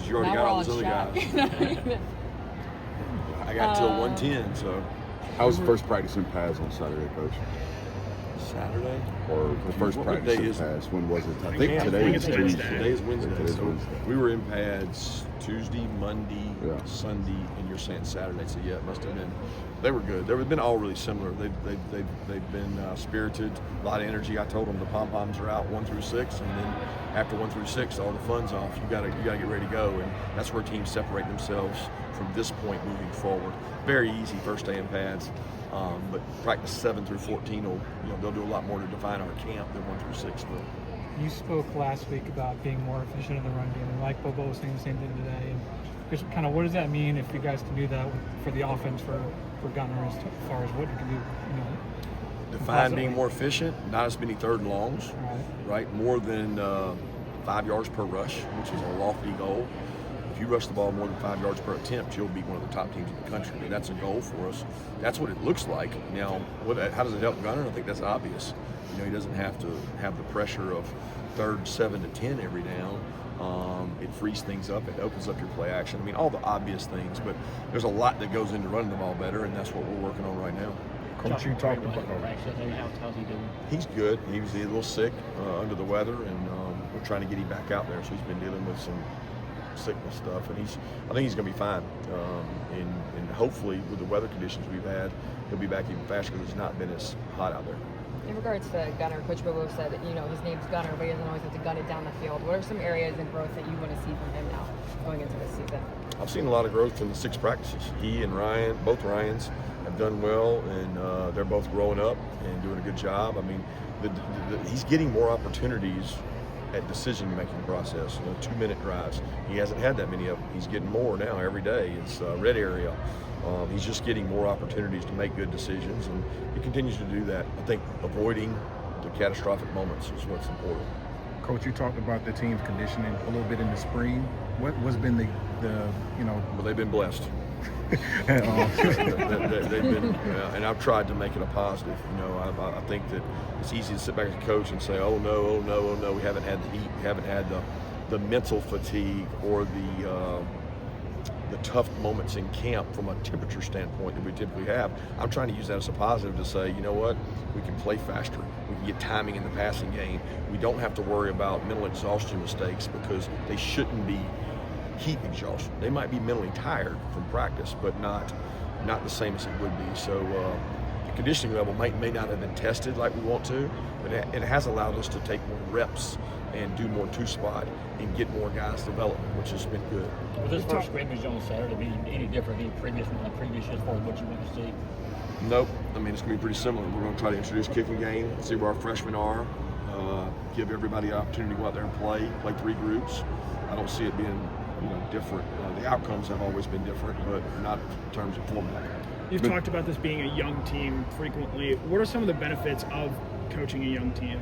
You already got all those other guys. I got till 110, so. How was the first practice in Paz on Saturday, Coach? Saturday? Or the first practice in Paz? When was it? I think today is Tuesday. Today is Wednesday. Today's So Wednesday. we were in pads Tuesday, Monday, Sunday, and you're saying Saturday. So yeah, it must have been. They were good. They've been all really similar. They've been spirited, a lot of energy. I told them the pom poms are out 1 through 6, and then after 1 through 6, all the fun's off. You gotta get ready to go, and that's where teams separate themselves from this point moving forward. Very easy first day in pads. But practice 7 through 14 will, they'll do a lot more to define our camp than 1 through 6 will. You spoke last week about being more efficient in the run game, and like Bobo was saying the same thing today. And just kind of what does that mean if you guys can do that for the offense for Gunner as far as what you can do? Define being more efficient, not as many third and longs, right? More than 5 yards per rush, which is a lofty goal. If you rush the ball more than 5 yards per attempt, you'll be one of the top teams in the country. And that's a goal for us. That's what it looks like. Now, how does it help Gunner? I think that's obvious. He doesn't have to have the pressure of 3rd, 7 to 10 every down. It frees things up. It opens up your play action. I mean, all the obvious things, but there's a lot that goes into running the ball better, and that's what we're working on right now. Coach, you talked about how's he doing? He's good. He was a little sick under the weather, and we're trying to get him back out there. So he's been dealing with some sickness stuff, and I think he's going to be fine. And hopefully, with the weather conditions we've had, he'll be back even faster because it's not been as hot out there. In regards to Gunner, Coach Bobo said that, his name's Gunner, but he doesn't always have to gun it down the field. What are some areas in growth that you want to see from him now going into this season? I've seen a lot of growth in the 6 practices. He and Ryan, both Ryans, have done well, and they're both growing up and doing a good job. I mean, he's getting more opportunities at decision-making process, 2-minute drives. He hasn't had that many of them. He's getting more now every day. It's red area. He's just getting more opportunities to make good decisions, and he continues to do that. I think avoiding the catastrophic moments is what's important. Coach, you talked about the team's conditioning a little bit in the spring. What's been the Well, they've been blessed. They've been, and I've tried to make it a positive. I think that it's easy to sit back as a coach and say, oh no, we haven't had the heat, we haven't had the mental fatigue or the tough moments in camp from a temperature standpoint that we typically have. I'm trying to use that as a positive to say, you know what, we can play faster, we can get timing in the passing game. We don't have to worry about mental exhaustion mistakes because they shouldn't be heat exhaustion. They might be mentally tired from practice, but not the same as it would be. So the conditioning level may not have been tested like we want to, but it has allowed us to take more reps and do more 2-spot and get more guys development, which has been good. Will this first scrimmage on Saturday be any different than previous years as far as what you want to see? Nope. I mean, it's going to be pretty similar. We're going to try to introduce kicking game, see where our freshmen are, give everybody an opportunity to go out there and play 3 groups. I don't see it being different. The outcomes have always been different, but not in terms of format. You've talked about this being a young team frequently. What are some of the benefits of coaching a young team?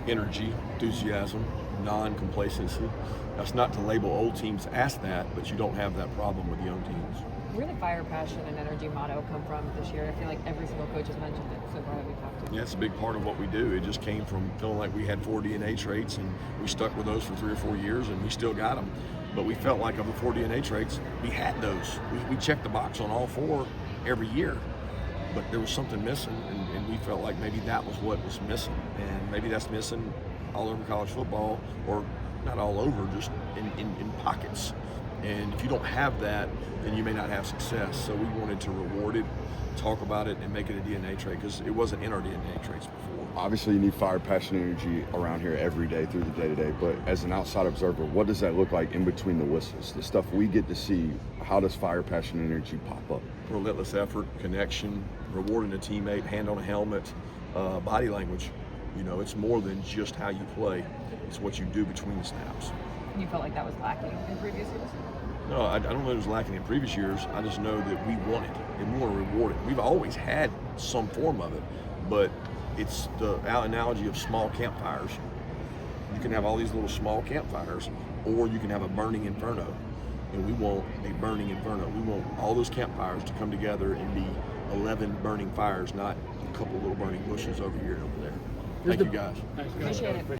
Energy, enthusiasm, non-complacency. That's not to label old teams as that, but you don't have that problem with young teams. Where did fire, passion, and energy motto come from this year? I feel like every single coach has mentioned it so far that we've talked to. Yeah, it's a big part of what we do. It just came from feeling like we had 4 DNA traits, and we stuck with those for 3 or 4 years, and we still got them. But we felt like of the 4 DNA traits, we had those. We checked the box on all 4 every year. But there was something missing, and we felt like maybe that was what was missing. And maybe that's missing all over college football, or not all over, just in pockets. And if you don't have that, then you may not have success. So we wanted to reward it, talk about it, and make it a DNA trait, because it wasn't in our DNA traits before. Obviously, you need fire, passion, energy around here every day through the day-to-day. But as an outside observer, what does that look like in between the whistles? The stuff we get to see, how does fire, passion, energy pop up? Relentless effort, connection, rewarding a teammate, hand on a helmet, body language. It's more than just how you play. It's what you do between the snaps. You felt like that was lacking in previous years? No, I don't know it was lacking in previous years. I just know that we want it, and we want to reward it. We've always had some form of it, but it's the analogy of small campfires. You can have all these little small campfires, or you can have a burning inferno. And we want a burning inferno. We want all those campfires to come together and be 11 burning fires, not a couple little burning bushes over here and over there. Thank you, guys. Appreciate it.